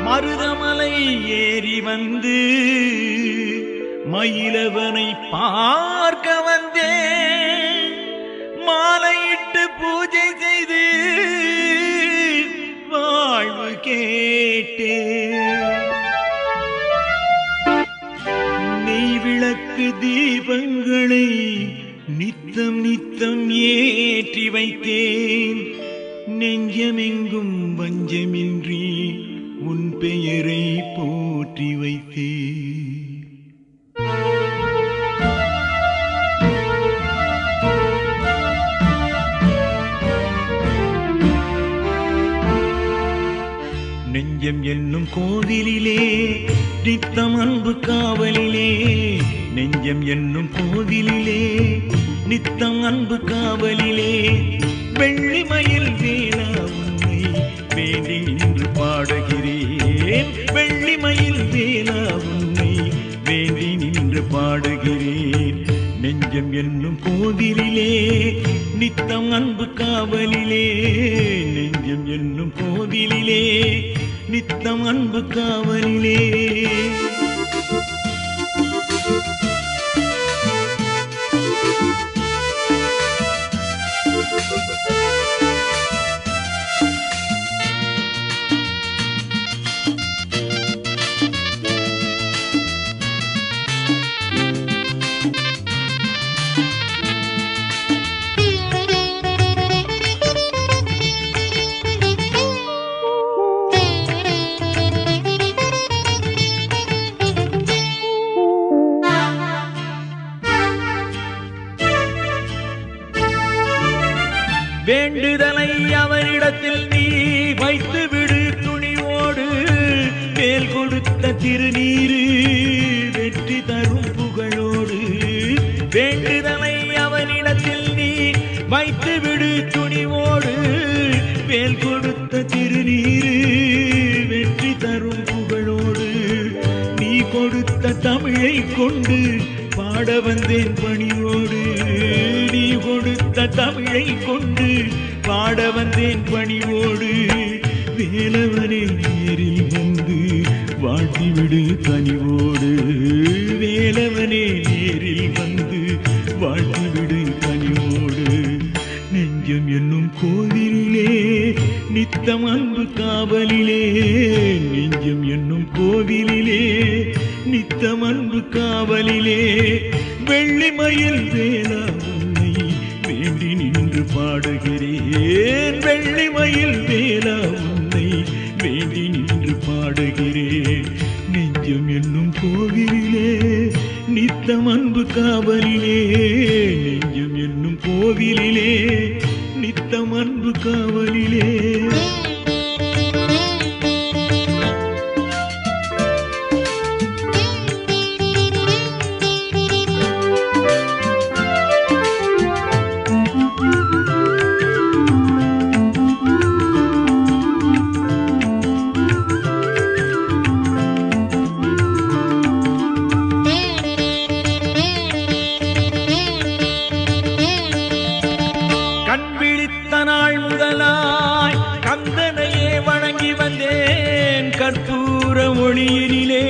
மருதமலை ஏறி வந்து மயிலவனை பார்க்க வந்தேன். மாலையிட்டு பூஜை செய்து வாழ்வு கேட்டேன். நெய் விளக்கு தீபங்களை நித்தம் நித்தம் ஏற்றி வைத்தேன். நெஞ்சமெங்கும் வஞ்சமின்றி உன் பெயரை போற்றி வைத்தேன். நெஞ்சம் என்னும் கோவிலிலே நித்தம் அன்பு காவலிலே. நெஞ்சம் என்னும் கோவிலிலே நித்தம் அன்பு காவலிலே. வெள்ளிமயில் வேளா உன்னை வேண்டி நின்று பாடுகிறேன். வெள்ளிமயில் வேளா உன்னை வேண்டி நின்று பாடுகிறேன். நெஞ்சம் என்னும் கோவிலிலே நித்தம் அன்பு காவலிலே. நெஞ்சம் என்னும் கோவிலிலே நித்தம் அன்பு காவலிலே. வேண்டுதலை அவரிடத்தில் நீ வைத்து விடு துணிவோடு. மேல் கொடுத்த திருநீரு வெற்றி தரும் புகழோடு. வேண்டுதலை அவனிடத்தில் நீ வைத்து விடு துணிவோடு. மேல் கொடுத்த திருநீரு வெற்றி தரும் புகழோடு. நீ கொடுத்த தமிழை கொண்டு பாட வந்தேன் பணியோடு. நீ கொடுத்த தமிழை கொண்டு பாட வந்தேன் பணிவோடு. வேலவனே நேரில் வந்து வாழ்த்திவிடு கனிவோடு. வேலவனே நேரில் வந்து வாழ்த்திவிடு கனிவோடு. நெஞ்சம் என்னும் கோவிலிலே நித்தம் அன்பு காவலிலே. நெஞ்சம் என்னும் கோவிலிலே நித்தம் அன்பு காவலிலே. வெள்ளிமயில் வேளா உன்னை வேண்டி நின்று பாடுகிறேன். வெள்ளிமயில் வேளா உன்னை வேண்டி நின்று பாடுகிறேன். நெஞ்சம் என்னும் கோவிலிலே நித்தம் அன்பு காவலிலே. நெஞ்சம் என்னும் கோவிலிலே நித்தம் அன்பு காவலிலே. நாள் முதலாய் கந்தனையே வணங்கி வந்தேன். கற்பூர ஒளியினிலே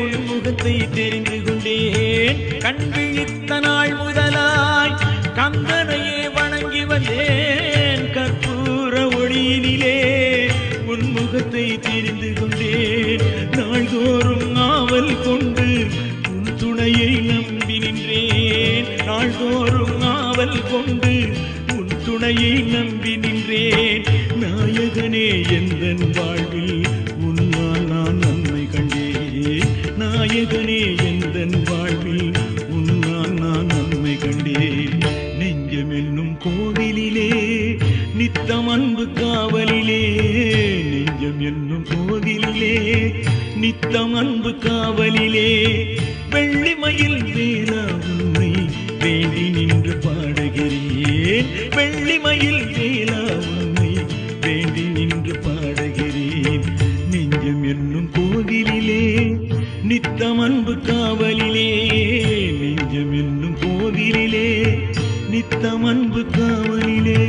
உன் முகத்தை தெரிந்து கொண்டேன். கண் விழித்த நாள் முதலாய் கந்தனையே வணங்கி வந்தேன். கற்பூர ஒளியினிலே உன் முகத்தை தெரிந்து கொண்டேன். நாள்தோறும் ஆவல் கொண்டு உன் துணையை நம்பி நின்றேன். நாள்தோறும் ஆவல் கொண்டு துணையை நம்பி நின்றேன். நாயகனே எந்தன் வாழ்வில் உன்னால் நான் நன்மை கண்டேன். நாயகனே எந்தன் வாழ்வில் உன்னால் நான் நன்மை கண்டேன். நெஞ்சம் என்னும் கோவிலிலே நித்தம் அன்பு காவலிலே. நெஞ்சம் என்னும் கோவிலிலே நித்தம் அன்பு காவலிலே. வெள்ளிமயில் வேளா உன்னை வேண்டி நின்று பாடுகிறேன். வெள்ளிமயில் வேளா உன்னை வேண்டி நின்று பாடுகிறேன். நெஞ்சம் என்னும் கோவிலிலே நித்தம் அன்பு காவலிலே. நெஞ்சம் என்னும் கோவிலிலே நித்தம் அன்பு காவலிலே